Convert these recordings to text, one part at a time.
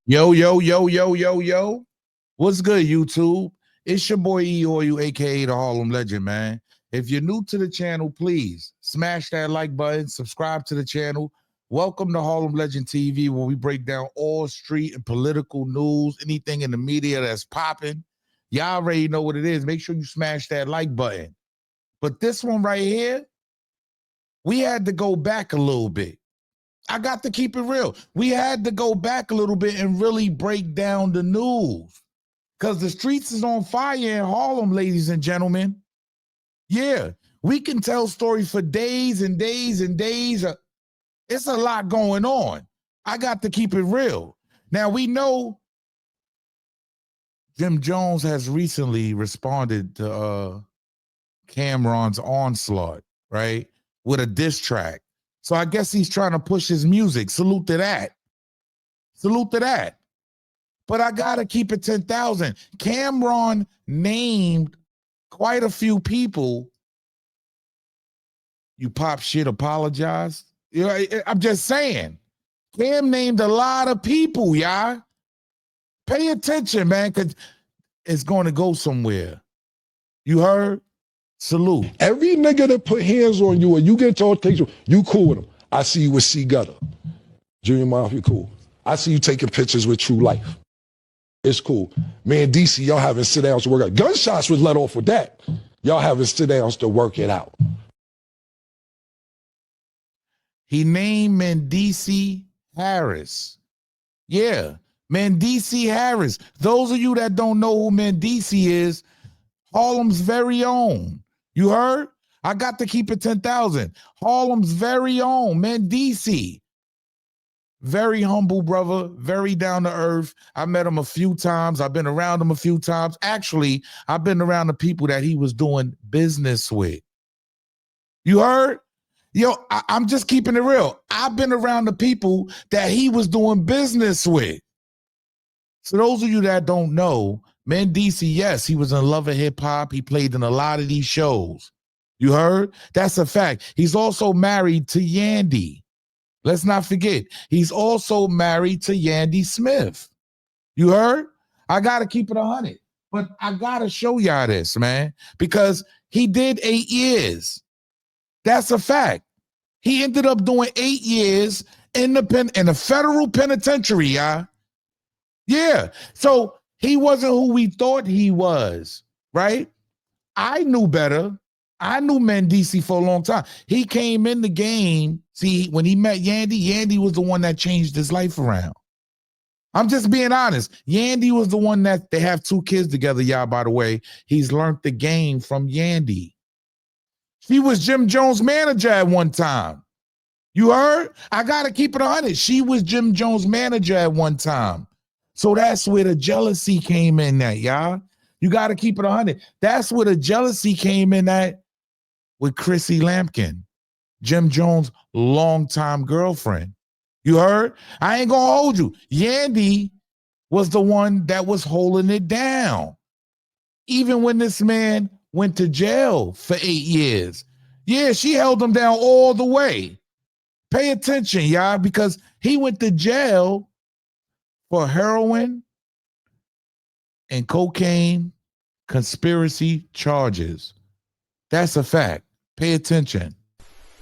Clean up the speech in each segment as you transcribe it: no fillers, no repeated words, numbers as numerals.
Yo, yo, yo, yo, yo, yo. What's good, YouTube? It's your boy E-Oil, aka the Harlem Legend, man. If you're new to the channel, please smash that like button, subscribe to the channel. Welcome to Harlem Legend TV, where we break down all street and political news, anything in the media that's popping. Y'all already know what it is. Make sure you smash that like button. But this one right here, we had to go back a little bit. I got to keep it real. We had to go back a little bit and really break down the news because the streets is on fire in Harlem, ladies and gentlemen. Yeah, we can tell stories for days and days and days. It's a lot going on. I got to keep it real. Now, we know Jim Jones has recently responded to Camron's onslaught, right, with a diss track. So I guess he's trying to push his music. Salute to that. Salute to that. But I got to keep it 10,000. Camron named quite a few people. You pop shit, apologize. You know, I'm just saying. Cam named a lot of people, y'all. Pay attention, man, because it's going to go somewhere. You heard? Salute. Every nigga that put hands on you or you get to altercation, you cool with him. I see you with C Gutter. Junior Mafia, cool. I see you taking pictures with True Life. It's cool. Mendeecees, y'all having sit-downs to work out. Gunshots was let off with that. Y'all having sit-downs to work it out. He named Mendeecees Harris. Yeah, Mendeecees Harris. Those of you that don't know who Mendeecees is, Harlem's very own. You heard? I got to keep it 10,000. Harlem's very own, Mendeecees. Very humble brother, very down to earth. I met him a few times. I've been around him a few times. Actually, I've been around the people that he was doing business with. You heard? Yo, I'm just keeping it real. I've been around the people that he was doing business with. So those of you that don't know, Mendeecees, yes, he was in Love of Hip Hop. He played in a lot of these shows. You heard? That's a fact. He's also married to Yandy. Let's not forget. He's also married to Yandy Smith. You heard? I got to keep it 100. But I got to show y'all this, man, because he did 8 years. That's a fact. He ended up doing 8 years in the federal penitentiary, y'all. Yeah. So he wasn't who we thought he was, right? I knew better. I knew Mendeecees for a long time. He came in the game. See, when he met Yandy, Yandy was the one that changed his life around. I'm just being honest. Yandy was the one that they have 2 kids together, y'all, by the way. He's learned the game from Yandy. She was Jim Jones' manager at one time. You heard? I got to keep it 100. She was Jim Jones' manager at one time. So that's where the jealousy came in at, y'all. You got to keep it 100. That's where the jealousy came in at with Chrissy Lampkin, Jim Jones' longtime girlfriend. You heard? I ain't going to hold you. Yandy was the one that was holding it down. Even when this man went to jail for 8 years. Yeah, she held him down all the way. Pay attention, y'all, because he went to jail for heroin and cocaine conspiracy charges. That's a fact. Pay attention.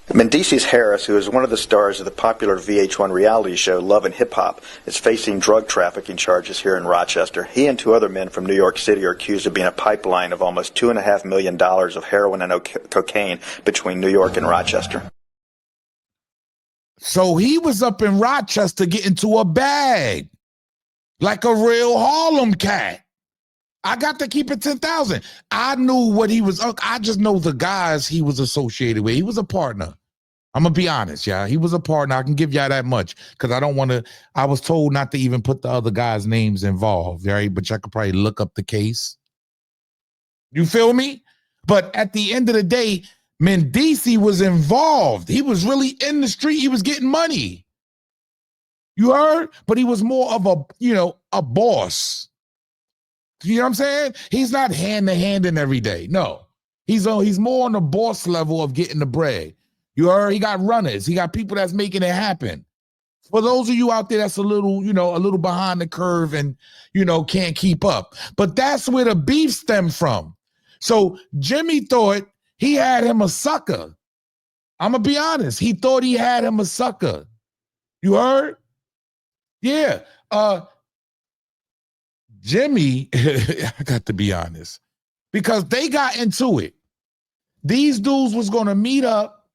Mendeecees Harris, who is one of the stars of the popular VH1 reality show Love and Hip Hop, is facing drug trafficking charges here in Rochester. He and 2 other men from New York City are accused of being a pipeline of almost $2.5 million of heroin and cocaine between New York and Rochester. So he was up in Rochester getting to a bag like a real Harlem cat. I got to keep it 10,000. I knew what he was. I just know the guys he was associated with. He was a partner. I'm going to be honest, yeah. He was a partner. I can give y'all that much because I don't want to. I was told not to even put the other guys' names involved, right? But y'all could probably look up the case. You feel me? But at the end of the day, Mendeecees was involved. He was really in the street. He was getting money. You heard? But he was more of a boss. You know what I'm saying? He's not hand-to-hand in every day. No. He's more on the boss level of getting the bread. You heard? He got runners. He got people that's making it happen. For those of you out there that's a little, a little behind the curve and, can't keep up. But that's where the beef stemmed from. So Jimmy thought he had him a sucker. I'm going to be honest. He thought he had him a sucker. You heard? Yeah. Jimmy, I got to be honest, because they got into it. These dudes was going to meet up.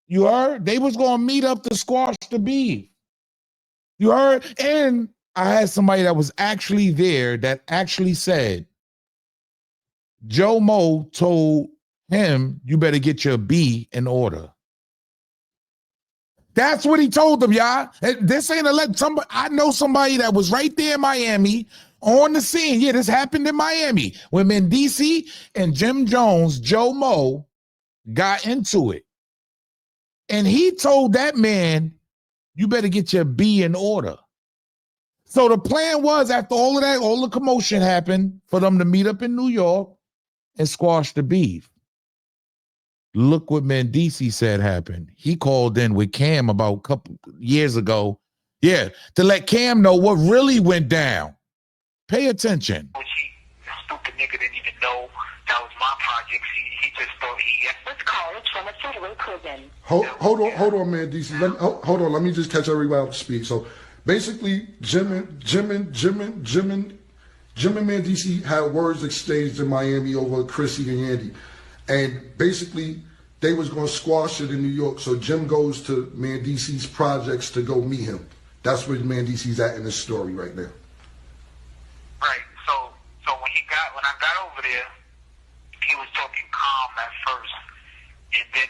You heard? They was going to meet up to squash the beef. You heard? And I had somebody that was actually there that actually said, Joe Mo told him, you better get your B in order. That's what he told them, y'all. This ain't somebody. I know somebody that was right there in Miami on the scene. Yeah, this happened in Miami when Mendeecees and Jim Jones, Joe Mo, got into it. And he told that man, you better get your B in order. So the plan was, after all of that, all the commotion happened, for them to meet up in New York and squash the beef. Look what Mendeecees said happened. He called in with Cam about a couple years ago. Yeah, to let Cam know what really went down. Pay attention. Which the stupid nigga didn't even know that was my project. He just thought let's call it from a federal prison. Hold on, Mendeecees. Hold on. Let me just catch everybody up to speed. So basically, Jim and Mendeecees had words exchanged in Miami over Chrissy and Yandy. And basically, they was going to squash it in New York. So Jim goes to Mendeecees' projects to go meet him. That's where Mendeecees at in this story right now. Right. So when I got over there, he was talking calm at first, and then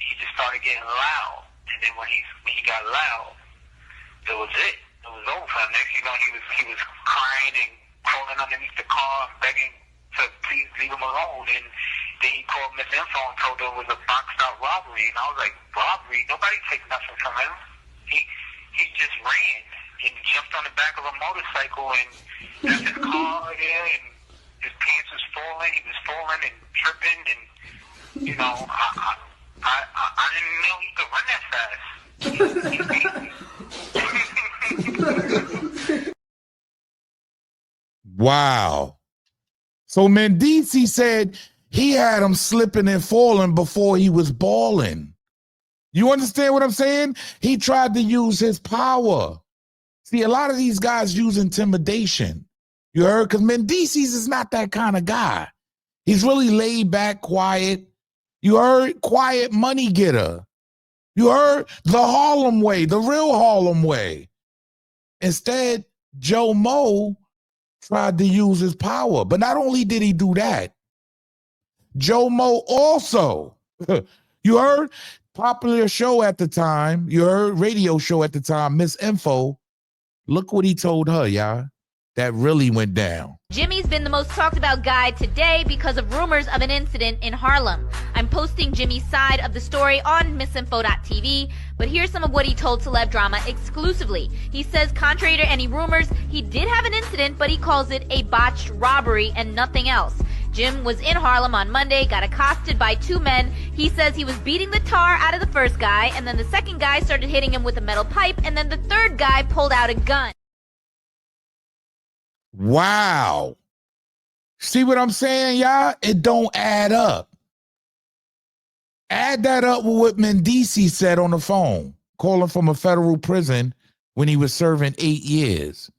he just started getting loud. And then when he got loud, it was it. It was over. Next, he was crying and crawling underneath the car and begging to please leave him alone. And then he called Miss Info and told her it was a boxed out robbery. And I was like, robbery? Nobody takes nothing from him. He just ran and jumped on the back of a motorcycle and left his car there, and his pants was falling. He was falling and tripping, and I didn't know he could run that fast. Wow. So Mendeecees said he had him slipping and falling before he was balling. You understand what I'm saying? He tried to use his power. See, a lot of these guys use intimidation. You heard? Because Mendeecees is not that kind of guy. He's really laid back, quiet. You heard? Quiet money getter. You heard? The Harlem way, the real Harlem way. Instead, Joe Mo tried to use his power. But not only did he do that, Joe Mo also, you heard? Popular show at the time, you heard? Radio show at the time, Miss Info. Look what he told her, y'all. That really went down. Jimmy's been the most talked about guy today because of rumors of an incident in Harlem. I'm posting Jimmy's side of the story on missinfo.tv, but here's some of what he told Celeb Drama exclusively. He says, contrary to any rumors, he did have an incident, but he calls it a botched robbery and nothing else. Jim was in Harlem on Monday, got accosted by two men. He says he was beating the tar out of the first guy, and then the second guy started hitting him with a metal pipe, and then the third guy pulled out a gun. Wow. See what I'm saying, y'all? It don't add up. Add that up with what Mendeecees said on the phone, calling from a federal prison when he was serving 8 years.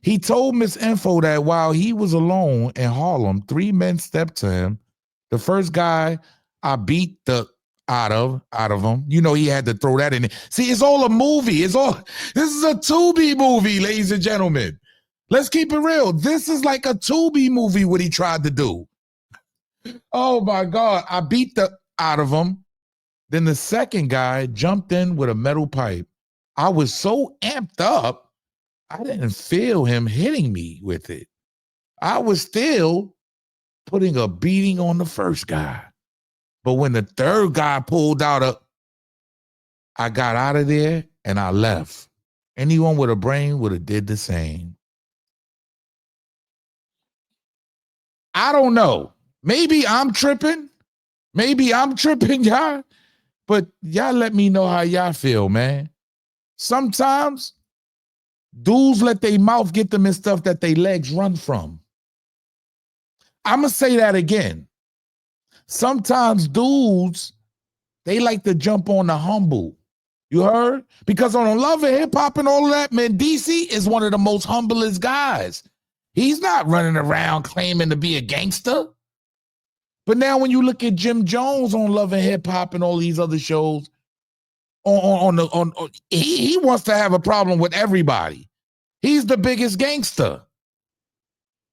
He told Miss Info that while he was alone in Harlem, 3 men stepped to him. The first guy I beat the out of him. You know, he had to throw that in. See, it's all a movie. This is a Tubi movie, ladies and gentlemen. Let's keep it real. This is like a Tubi movie, what he tried to do. Oh my God. I beat the out of him. Then the second guy jumped in with a metal pipe. I was so amped up, I didn't feel him hitting me with it. I was still putting a beating on the first guy. But when the third guy pulled out I got out of there and I left. Anyone with a brain would have did the same. I don't know. Maybe I'm tripping. Y'all. But y'all let me know how y'all feel, man. Sometimes dudes let their mouth get them in stuff that their legs run from. I'm going to say that again. Sometimes dudes, they like to jump on the humble. You heard? Because on Love and Hip Hop and all of that, Mendeecees is one of the most humblest guys. He's not running around claiming to be a gangster. But now when you look at Jim Jones on Love and Hip Hop and all these other shows, he wants to have a problem with everybody. He's the biggest gangster.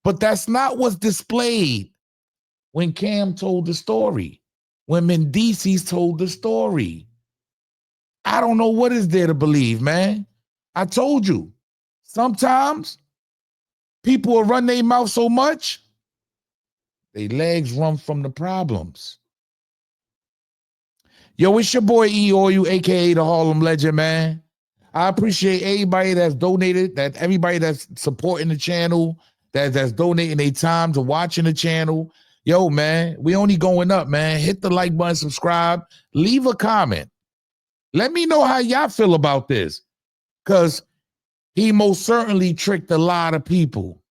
But that's not what's displayed when Cam told the story, when Mendeecees told the story. I don't know what is there to believe, man. I told you, sometimes people will run their mouth so much, their legs run from the problems. Yo, it's your boy E-Oil, aka the Harlem Legend, man. I appreciate everybody that's donated, that everybody that's supporting the channel, that's donating their time to watching the channel. Yo, man, we only going up, man. Hit the like button, subscribe, leave a comment. Let me know how y'all feel about this, because he most certainly tricked a lot of people.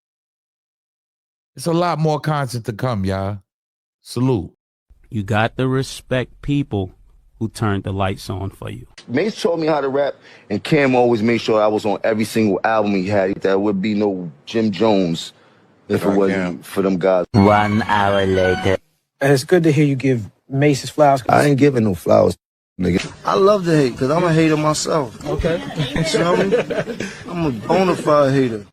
It's a lot more content to come, y'all. Salute. You got to respect people who turned the lights on for you. Mace taught me how to rap, and Cam always made sure I was on every single album he had. There would be no Jim Jones if it wasn't for them guys. 1 hour later. And it's good to hear you give Mace his flowers. I ain't giving no flowers, nigga. I love to hate, because I'm a hater myself. Okay. You know what I mean? I'm a bona fide hater.